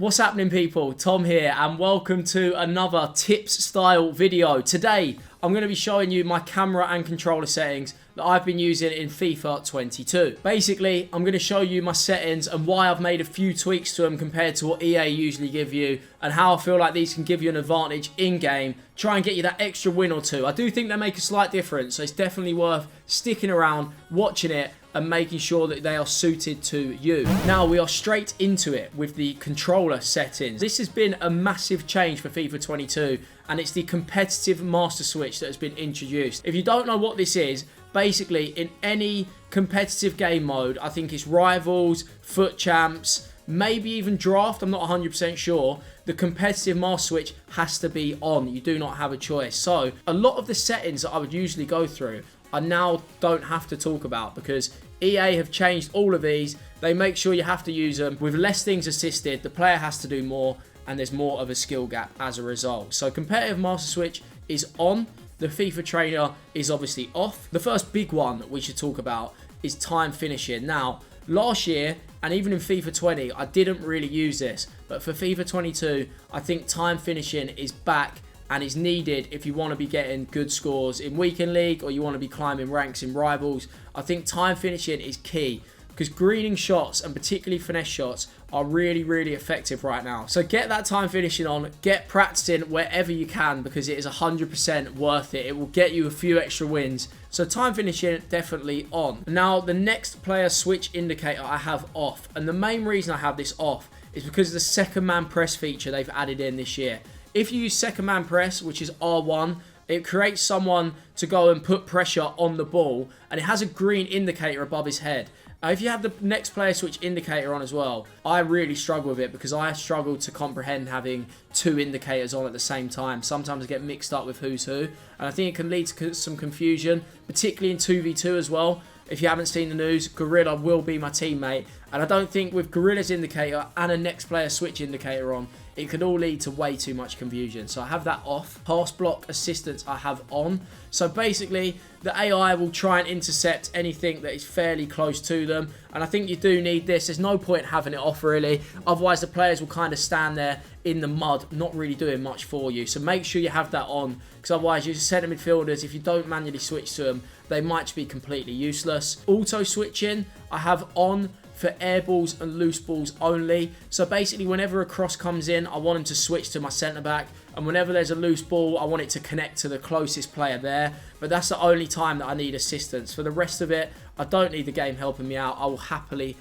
What's happening, people? Tom here, and welcome to another tips style video. Today I'm going to be showing you my camera and controller settings that I've been using in FIFA 22. Basically, I'm going to show you my settings and why I've made a few tweaks to them compared to what EA usually give you, and how I feel like these can give you an advantage in game, try and get you that extra win or two. I do think they make a slight difference, so it's definitely worth sticking around, watching it, and making sure that they are suited to you. Now we are straight into it with the controller settings. This has been a massive change for FIFA 22, and it's the competitive master switch that has been introduced. If you don't know what this is, basically in any competitive game mode, I think it's Rivals, Foot Champs, maybe even Draft, I'm not 100% sure, the competitive master switch has to be on. You do not have a choice. So a lot of the settings that I would usually go through, I now don't have to talk about because EA have changed all of these. They make sure you have to use them. With less things assisted, the player has to do more, and there's more of a skill gap as a result. So competitive master switch is on. The FIFA trainer is obviously off. The first big one that we should talk about is time finishing. Now, last year, and even in FIFA 20, I didn't really use this. But for FIFA 22, I think time finishing is back and is needed if you want to be getting good scores in Weekend League or you want to be climbing ranks in Rivals. I think time finishing is key because greening shots, and particularly finesse shots, are really, really effective right now. So get that time finishing on, get practicing wherever you can, because it is 100% worth it. It will get you a few extra wins. So time finishing, definitely on. Now, the next player switch indicator I have off, and the main reason I have this off is because of the second man press feature they've added in this year. If you use second man press, which is R1, it creates someone to go and put pressure on the ball, and it has a green indicator above his head. If you have the next player switch indicator on as well, I really struggle with it because I struggle to comprehend having two indicators on at the same time. Sometimes I get mixed up with who's who, and I think it can lead to some confusion, particularly in 2v2 as well. If you haven't seen the news, Gorilla will be my teammate, and I don't think with Gorilla's indicator and a next player switch indicator on, it could all lead to way too much confusion. So I have that off. Pass block assistance I have on. So basically, the AI will try and intercept anything that is fairly close to them, and I think you do need this. There's no point having it off really, otherwise the players will kind of stand there in the mud, not really doing much for you. So make sure you have that on, because otherwise your centre midfielders, if you don't manually switch to them, they might just be completely useless. Auto switching I have on for air balls and loose balls only. So basically, whenever a cross comes in, I want him to switch to my centre back, and whenever there's a loose ball, I want it to connect to the closest player there. But that's the only time that I need assistance. For the rest of it, I don't need the game helping me out. I will happily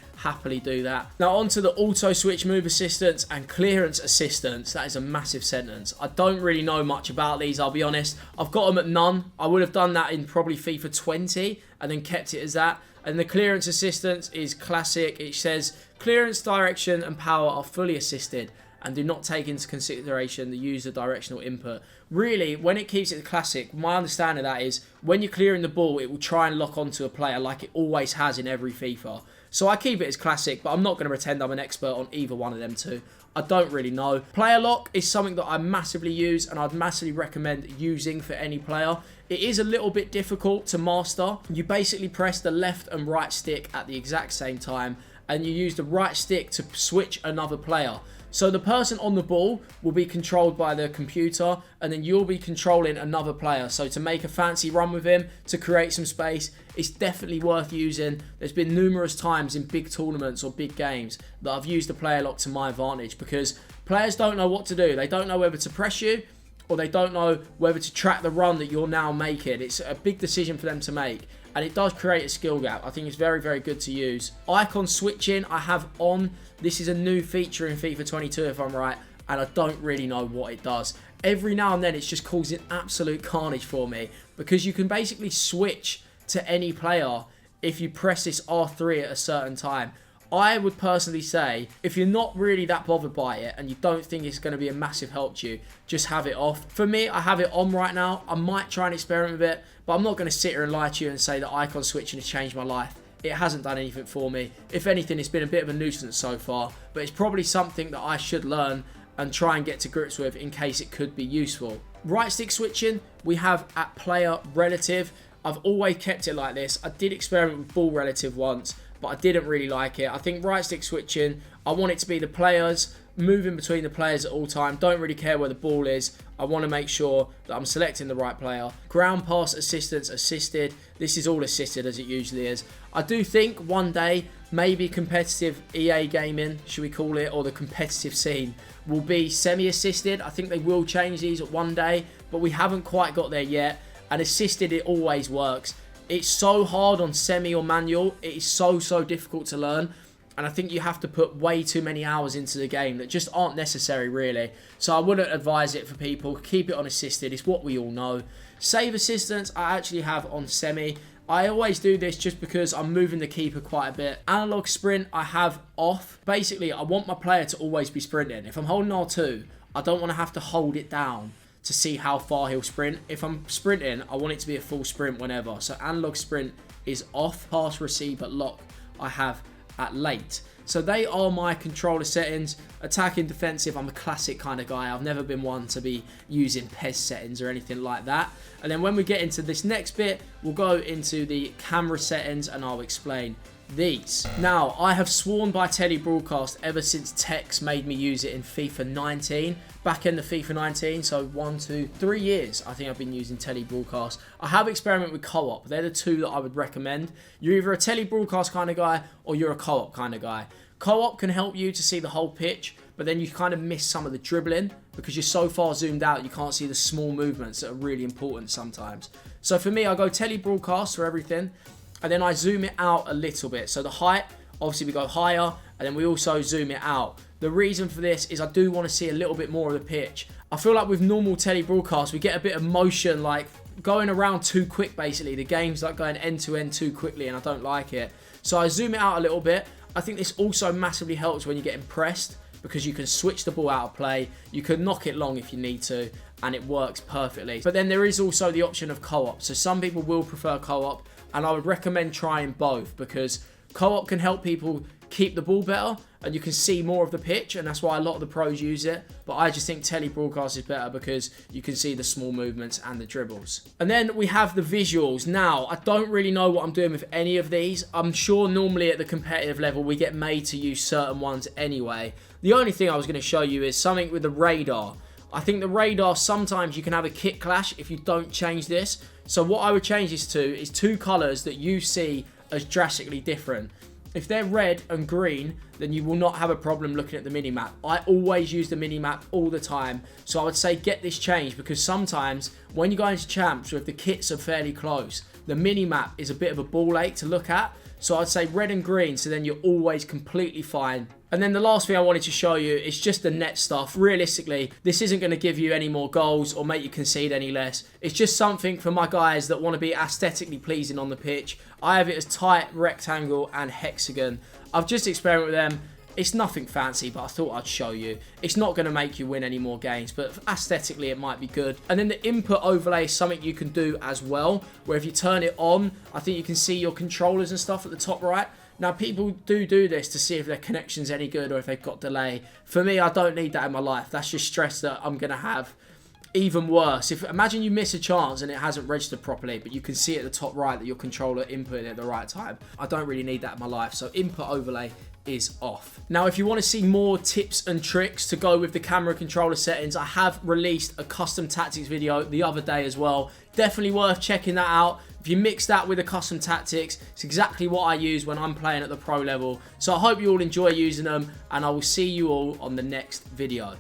do that. Now onto the auto switch move assistance and clearance assistance. That is a massive sentence. I don't really know much about these, I'll be honest. I've got them at none. I would have done that in probably FIFA 20 and then kept it as that. And the clearance assistance is classic. It says clearance, direction and power are fully assisted and do not take into consideration the user directional input. Really, when it keeps it classic, my understanding of that is when you're clearing the ball, it will try and lock onto a player like it always has in every FIFA. So I keep it as classic, but I'm not going to pretend I'm an expert on either one of them two. I don't really know. Player lock is something that I massively use, and I'd massively recommend using for any player. It is a little bit difficult to master. You basically press the left and right stick at the exact same time, and you use the right stick to switch another player. So the person on the ball will be controlled by the computer, and then you'll be controlling another player. So to make a fancy run with him, to create some space, it's definitely worth using. There's been numerous times in big tournaments or big games that I've used the player lock to my advantage, because players don't know what to do. They don't know whether to press you, or they don't know whether to track the run that you're now making. It's a big decision for them to make, and it does create a skill gap. I think it's very, very good to use. Icon switching I have on. This is a new feature in FIFA 22 if I'm right, and I don't really know what it does. Every now and then it's just causing absolute carnage for me, because you can basically switch to any player if you press this R3 at a certain time. I would personally say, if you're not really that bothered by it and you don't think it's going to be a massive help to you, just have it off. For me, I have it on right now. I might try and experiment with it, but I'm not going to sit here and lie to you and say that icon switching has changed my life. It hasn't done anything for me. If anything, it's been a bit of a nuisance so far, but it's probably something that I should learn and try and get to grips with in case it could be useful. Right stick switching, we have at player relative. I've always kept it like this. I did experiment with ball relative once, but I didn't really like it. I think right stick switching, I want it to be the players moving between the players at all time. Don't really care where the ball is. I want to make sure that I'm selecting the right player. Ground pass assistance, assisted. This is all assisted as it usually is. I do think one day maybe competitive EA gaming, should we call it, or the competitive scene will be semi-assisted. I think they will change these one day, but we haven't quite got there yet. And assisted, it always works. It's so hard on semi or manual. It is so difficult to learn. And I think you have to put way too many hours into the game that just aren't necessary, really. So I wouldn't advise it for people. Keep it on assisted. It's what we all know. Save assistance, I actually have on semi. I always do this just because I'm moving the keeper quite a bit. Analog sprint, I have off. Basically, I want my player to always be sprinting. If I'm holding R2, I don't want to have to hold it down to see how far he'll sprint. If I'm sprinting, I want it to be a full sprint whenever. So analog sprint is off. Pass, receive, but lock, I have at late. So they are my controller settings. Attacking, defensive, I'm a classic kind of guy. I've never been one to be using PES settings or anything like that. And then when we get into this next bit, we'll go into the camera settings and I'll explain these. Now, I have sworn by telebroadcast ever since Tex made me use it in FIFA 19. Back in the FIFA 19, so 1, 2, 3 years, I think I've been using telebroadcast. I have experimented with co-op. They're the two that I would recommend. You're either a telebroadcast kind of guy or you're a co-op kind of guy. Co-op can help you to see the whole pitch, but then you kind of miss some of the dribbling because you're so far zoomed out you can't see the small movements that are really important sometimes. So for me, I go telebroadcast for everything, and then I zoom it out a little bit. So the height, obviously we go higher, and then we also zoom it out. The reason for this is I do want to see a little bit more of the pitch. I feel like with normal telebroadcast, we get a bit of motion, like going around too quick basically. The game's like going end to end too quickly and I don't like it. So I zoom it out a little bit. I think this also massively helps when you're getting pressed because you can switch the ball out of play. You can knock it long if you need to and it works perfectly. But then there is also the option of co-op. So some people will prefer co-op and I would recommend trying both because co-op can help people keep the ball better and you can see more of the pitch, and that's why a lot of the pros use it. But I just think telebroadcast is better because you can see the small movements and the dribbles. And then we have the visuals. Now, I don't really know what I'm doing with any of these. I'm sure normally at the competitive level we get made to use certain ones anyway. The only thing I was going to show you is something with the radar. I think the radar, sometimes you can have a kit clash if you don't change this. So what I would change this to is two colours that you see as drastically different. If they're red and green, then you will not have a problem looking at the minimap. I always use the minimap all the time. So I would say get this changed because sometimes when you go into champs, if the kits are fairly close, the minimap is a bit of a ball ache to look at. So I'd say red and green, so then you're always completely fine. And then the last thing I wanted to show you is just the net stuff. Realistically, this isn't going to give you any more goals or make you concede any less. It's just something for my guys that want to be aesthetically pleasing on the pitch. I have it as tight, rectangle and hexagon. I've just experimented with them. It's nothing fancy, but I thought I'd show you. It's not going to make you win any more games, but aesthetically it might be good. And then the input overlay is something you can do as well, where if you turn it on, I think you can see your controllers and stuff at the top right. Now, people do this to see if their connection's any good or if they've got delay. For me, I don't need that in my life. That's just stress that I'm going to have. Even worse, imagine you miss a chance and it hasn't registered properly, but you can see at the top right that your controller inputted at the right time. I don't really need that in my life, so input overlay is off. Now, if you want to see more tips and tricks to go with the camera controller settings, I have released a custom tactics video the other day as well. Definitely worth checking that out. If you mix that with the custom tactics, it's exactly what I use when I'm playing at the pro level. So I hope you all enjoy using them, and I will see you all on the next video.